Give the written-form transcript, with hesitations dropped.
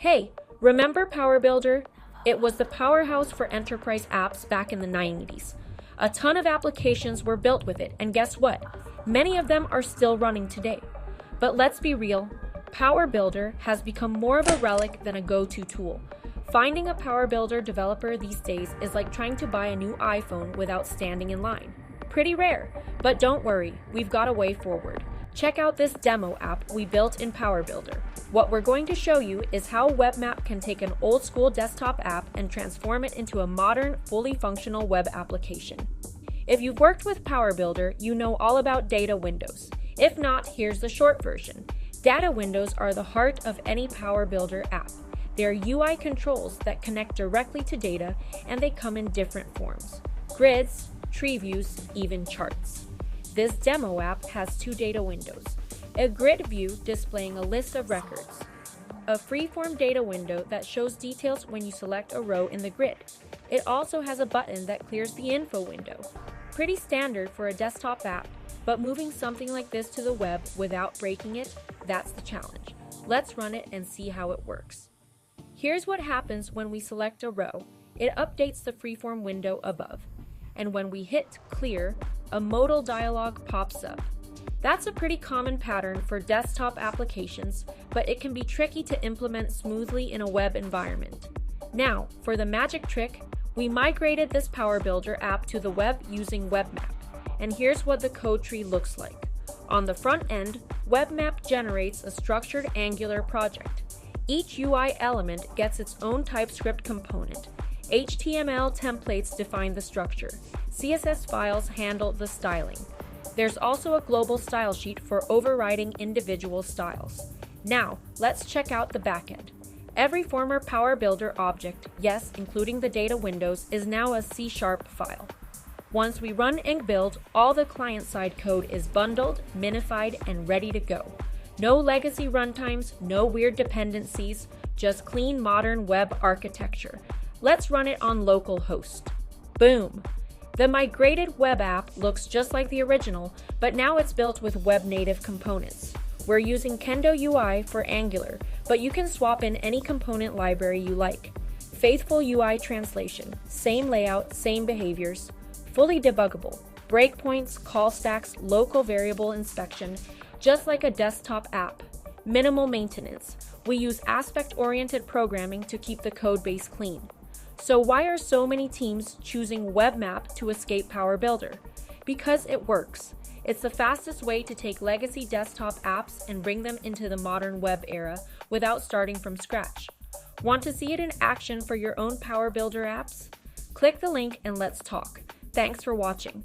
Hey, remember PowerBuilder? It was the powerhouse for enterprise apps back in the 90s. A ton of applications were built with it, and guess what? Many of them are still running today. But let's be real, PowerBuilder has become more of a relic than a go-to tool. Finding a PowerBuilder developer these days is like trying to buy a new iPhone without standing in line. Pretty rare, but don't worry, we've got a way forward. Check out this demo app we built in PowerBuilder. What we're going to show you is how WebMap can take an old school desktop app and transform it into a modern, fully functional web application. If you've worked with PowerBuilder, you know all about data windows. If not, here's the short version. Data windows are the heart of any PowerBuilder app. They are UI controls that connect directly to data, and they come in different forms: grids, tree views, even charts. This demo app has two data windows: a grid view displaying a list of records, a freeform data window that shows details when you select a row in the grid. It also has a button that clears the info window. Pretty standard for a desktop app, but moving something like this to the web without breaking it, that's the challenge. Let's run it and see how it works. Here's what happens when we select a row. It updates the freeform window above. And when we hit clear, a modal dialog pops up. That's a pretty common pattern for desktop applications, but it can be tricky to implement smoothly in a web environment. Now, for the magic trick, we migrated this PowerBuilder app to the web using WebMap. And here's what the code tree looks like. On the front end, WebMap generates a structured Angular project. Each UI element gets its own TypeScript component. HTML templates define the structure. CSS files handle the styling. There's also a global style sheet for overriding individual styles. Now, let's check out the backend. Every former PowerBuilder object, yes, including the data windows, is now a C# file. Once we run and build, all the client-side code is bundled, minified, and ready to go. No legacy runtimes, no weird dependencies, just clean modern web architecture. Let's run it on localhost. Boom! The migrated web app looks just like the original, but now it's built with web-native components. We're using Kendo UI for Angular, but you can swap in any component library you like. Faithful UI translation, same layout, same behaviors, fully debuggable, breakpoints, call stacks, local variable inspection, just like a desktop app. Minimal maintenance. We use aspect-oriented programming to keep the code base clean. So why are so many teams choosing WebMap to escape PowerBuilder? Because it works. It's the fastest way to take legacy desktop apps and bring them into the modern web era without starting from scratch. Want to see it in action for your own PowerBuilder apps? Click the link and let's talk. Thanks for watching.